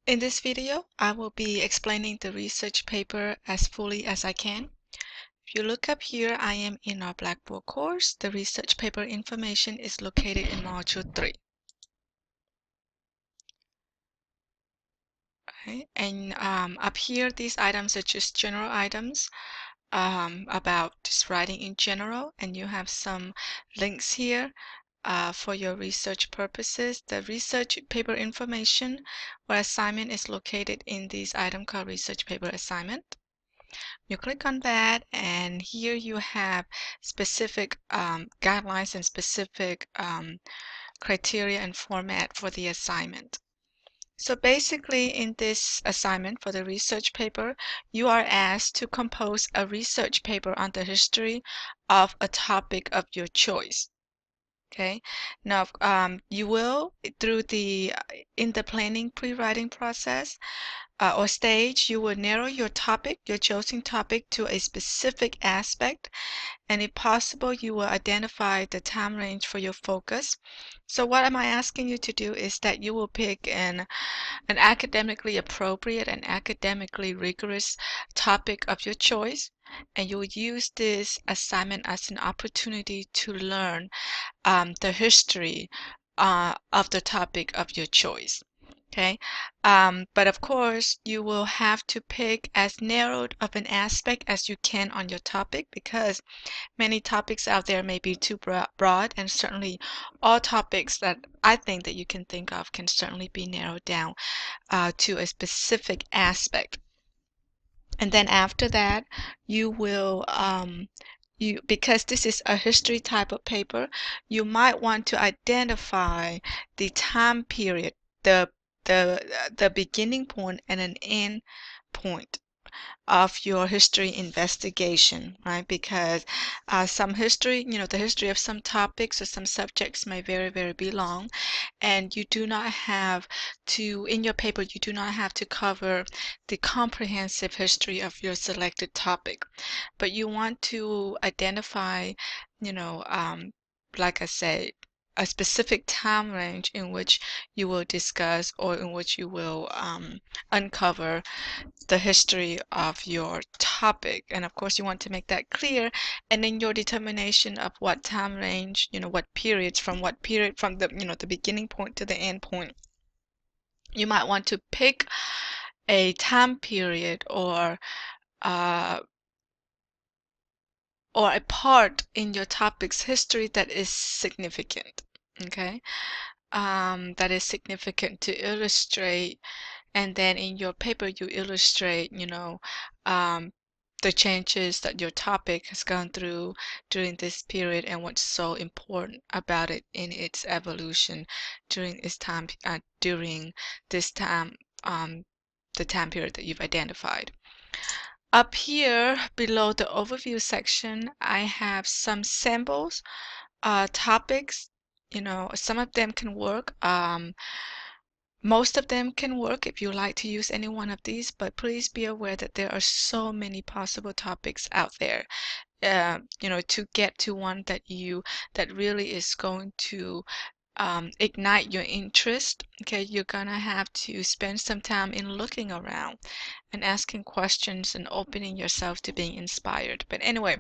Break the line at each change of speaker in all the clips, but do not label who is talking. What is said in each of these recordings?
In this video, I will be explaining the research paper as fully as I can. If you look up here, I am in our Blackboard course. The research paper information is located in Module 3. Okay? And up here, these items are just general items about just writing in general, and you have some links here for your research purposes. The research paper information or assignment is located in this item called research paper assignment. You click on that, and here you have specific guidelines and specific criteria and format for the assignment. So basically, in this assignment for the research paper, you are asked to compose a research paper on the history of a topic of your choice. Okay. Now, you will, through in the planning pre-writing process, or stage, you will narrow your topic, your chosen topic, to a specific aspect, and if possible, you will identify the time range for your focus. So what am I asking you to do is that you will pick an academically appropriate and academically rigorous topic of your choice, and you will use this assignment as an opportunity to learn the history of the topic of your choice. Okay, but of course, you will have to pick as narrowed of an aspect as you can on your topic, because many topics out there may be too broad, and certainly all topics that I think that you can think of can certainly be narrowed down to a specific aspect. And then after that, you will because this is a history type of paper, you might want to identify the time period, the beginning point and an end point of your history investigation, right? Because some history, the history of some topics or some subjects may very be long, and you do not have to, in your paper, you do not have to cover the comprehensive history of your selected topic, but you want to identify, like I said, a specific time range in which you will discuss, or in which you will uncover the history of your topic. And of course, you want to make that clear. And in your determination of what time range, what periods, from the beginning point to the end point, you might want to pick a time period or a part in your topic's history that is significant. Okay, that is significant to illustrate. And then in your paper, you illustrate, the changes that your topic has gone through during this period, and what's so important about it in its evolution during this time, the time period that you've identified. Up here below the overview section, I have some samples, topics. Some of them can work. Most of them can work if you like to use any one of these, but please be aware that there are so many possible topics out there. To get to one that really is going to ignite your interest. Okay, you're gonna have to spend some time in looking around and asking questions and opening yourself to being inspired. But anyway,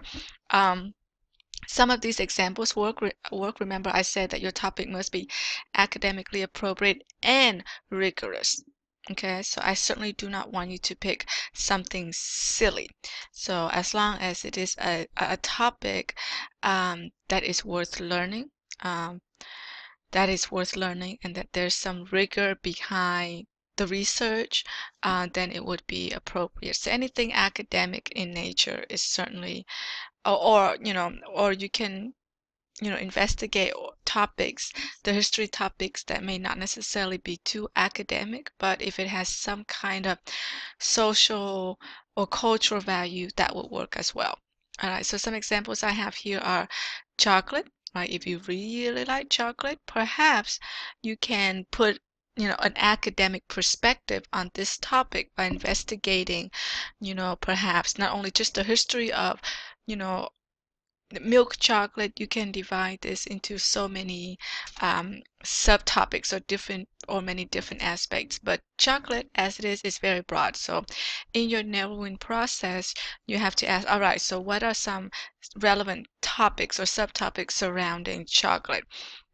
some of these examples work. Remember, I said that your topic must be academically appropriate and rigorous. Okay, so I certainly do not want you to pick something silly. So as long as it is a topic that is worth learning, and that there's some rigor behind the research, then it would be appropriate. So anything academic in nature is certainly, or you can, investigate topics, the history topics that may not necessarily be too academic, but if it has some kind of social or cultural value, that would work as well. All right, so some examples I have here are chocolate, right? If you really like chocolate, perhaps you can put, an academic perspective on this topic by investigating, perhaps not only just the history of, you know, milk chocolate, you can divide this into so many subtopics or many different aspects. But chocolate, as it is very broad. So in your narrowing process, you have to ask, all right, so what are some relevant topics or subtopics surrounding chocolate?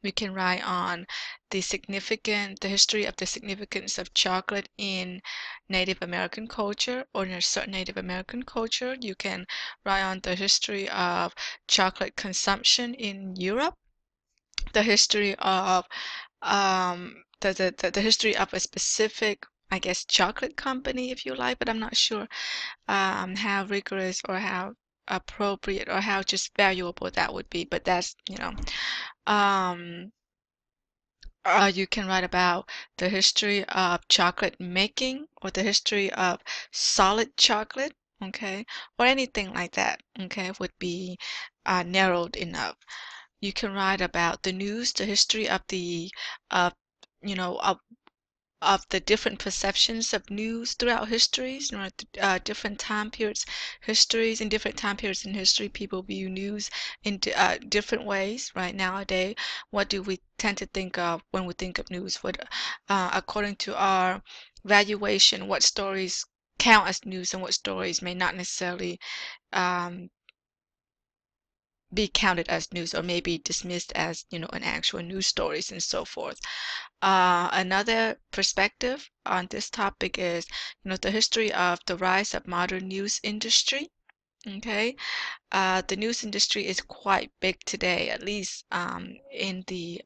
We can write on the history of the significance of chocolate in Native American culture, or in a certain Native American culture. You can write on the history of chocolate consumption in Europe, the history of the history of a specific, I guess, chocolate company, if you like, but I'm not sure how rigorous or how appropriate or how just valuable that would be. But that's, you can write about the history of chocolate making or the history of solid chocolate, okay, or anything like that, okay, would be narrowed enough. You can write about the news, the history of of, you know, of the different perceptions of news throughout histories, different time periods, histories, in different time periods in history, people view news in different ways, right? Nowadays, what do we tend to think of when we think of news? According to our valuation, what stories count as news and what stories may not necessarily um, be counted as news or maybe dismissed as, an actual news stories and so forth. Another perspective on this topic is, the history of the rise of modern news industry. Okay, the news industry is quite big today, at least in the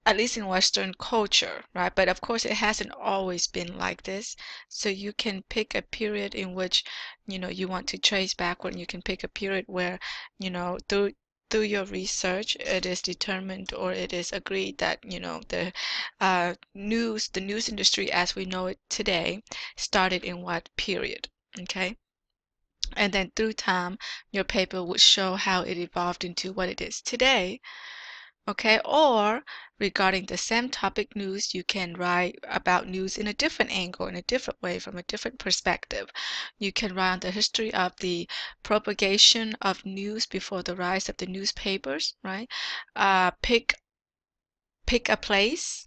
at least in Western culture, right? But of course, it hasn't always been like this. So you can pick a period in which, you want to trace backward, and you can pick a period where, through your research, it is determined or it is agreed that, the news industry as we know it today started in what period, okay? And then through time, your paper would show how it evolved into what it is today. Okay, or regarding the same topic news, you can write about news in a different angle, in a different way, from a different perspective. You can write on the history of the propagation of news before the rise of the newspapers, right? Pick a place,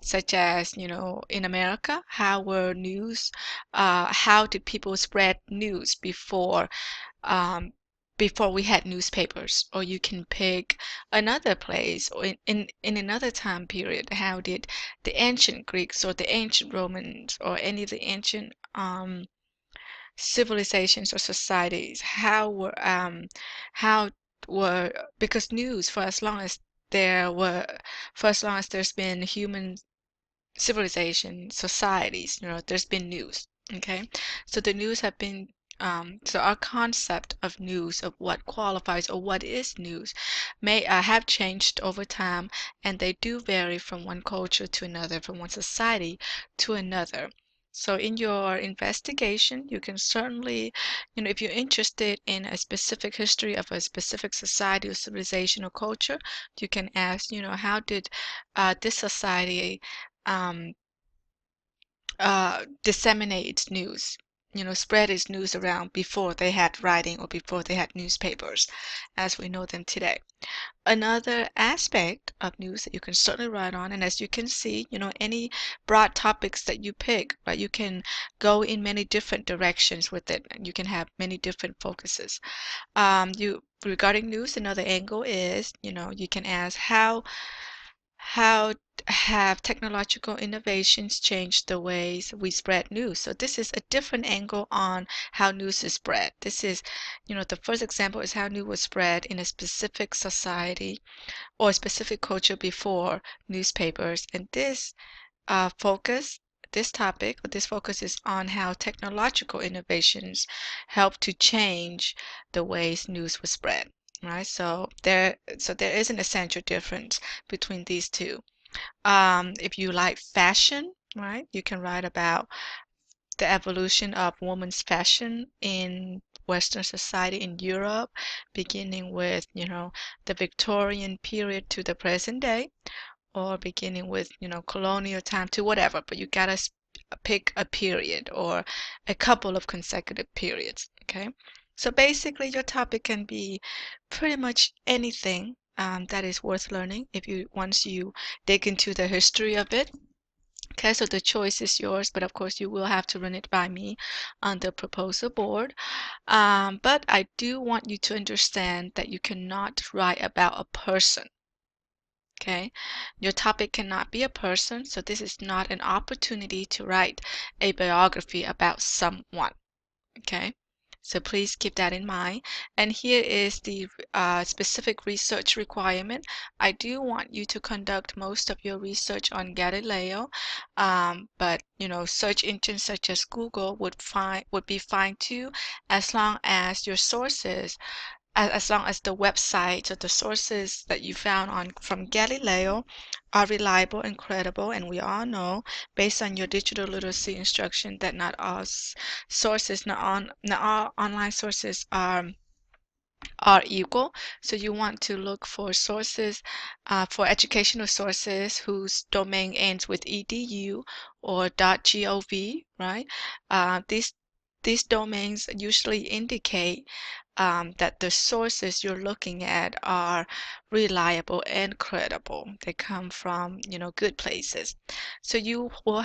such as, in America, how did people spread news um, before we had newspapers? Or you can pick another place, or in another time period, how did the ancient Greeks or the ancient Romans or any of the ancient civilizations or societies, how were, because news, for as long as there's been human civilization, societies, there's been news. Okay, so the news have been so our concept of news, of what qualifies or what is news, may have changed over time, and they do vary from one culture to another, from one society to another. So in your investigation, you can certainly, if you're interested in a specific history of a specific society or civilization or culture, you can ask, how did this society um, disseminate its news, spread its news around before they had writing or before they had newspapers as we know them today. Another aspect of news that you can certainly write on, and as you can see, any broad topics that you pick, right, you can go in many different directions with it, and you can have many different focuses. Regarding news, another angle is, you can ask how have technological innovations changed the ways we spread news? So this is a different angle on how news is spread. This is, the first example is how news was spread in a specific society or a specific culture before newspapers. And this topic, or this focus is on how technological innovations help to change the ways news was spread. Right, so there is an essential difference between these two. If you like fashion, right, you can write about the evolution of women's fashion in Western society in Europe, beginning with, the Victorian period to the present day, or beginning with, colonial time to whatever, but you gotta pick a period or a couple of consecutive periods, okay? So basically, your topic can be pretty much anything that is worth learning if you once you dig into the history of it. Okay, so the choice is yours, but of course you will have to run it by me on the proposal board. But I do want you to understand that you cannot write about a person. Okay, your topic cannot be a person, so this is not an opportunity to write a biography about someone. Okay, so please keep that in mind. And here is the specific research requirement. I do want you to conduct most of your research on Galileo, but search engines such as Google would be fine too, as long as your sources as long as the website or the sources that you found on from Galileo are reliable and credible. And we all know, based on your digital literacy instruction, that not all sources, not all online sources are equal. So you want to look for sources, for educational sources whose domain ends with edu or .gov, right? These domains usually indicate that the sources you're looking at are reliable and credible. They come from, good places. So you will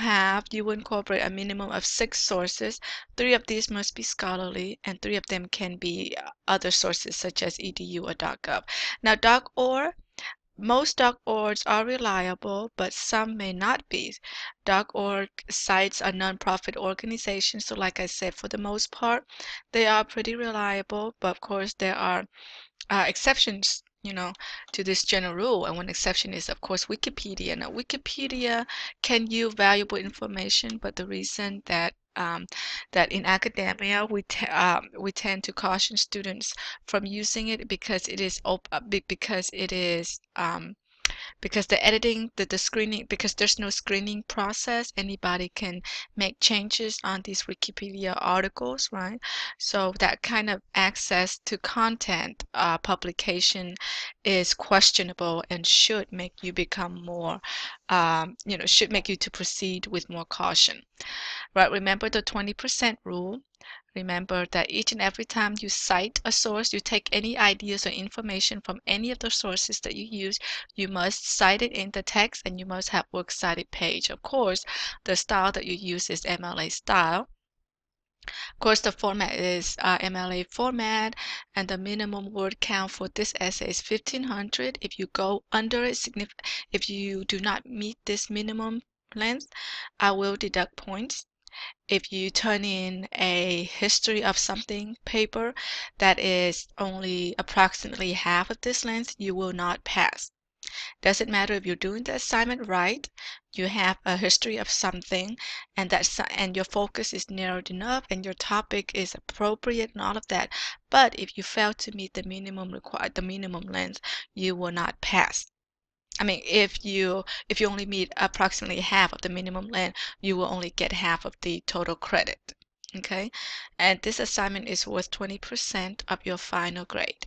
incorporate a minimum of 6 sources. 3 of these must be scholarly, and 3 of them can be other sources such as edu or .gov. Now, .org, most .orgs are reliable, but some may not be. .org sites are nonprofit organizations, so like I said, for the most part, they are pretty reliable, but of course there are exceptions, to this general rule. And one exception is, of course, Wikipedia. Now, Wikipedia can yield valuable information, but the reason that in academia we tend to caution students from using it because it is because the editing, the screening, because there's no screening process, anybody can make changes on these Wikipedia articles, right? So that kind of access to content publication is questionable and should make you become more, should make you to proceed with more caution, right? Remember the 20% rule. Remember that each and every time you cite a source, you take any ideas or information from any of the sources that you use, you must cite it in the text and you must have works cited page. Of course, the style that you use is MLA style. Of course, the format is MLA format, and the minimum word count for this essay is 1500. If you go under it, if you do not meet this minimum length, I will deduct points. If you turn in a history of something paper that is only approximately half of this length, you will not pass. Doesn't matter if you're doing the assignment right, you have a history of something, and your focus is narrowed enough, and your topic is appropriate, and all of that. But if you fail to meet the minimum length, you will not pass. I mean, if you only meet approximately half of the minimum length, you will only get half of the total credit. Okay, and this assignment is worth 20% of your final grade.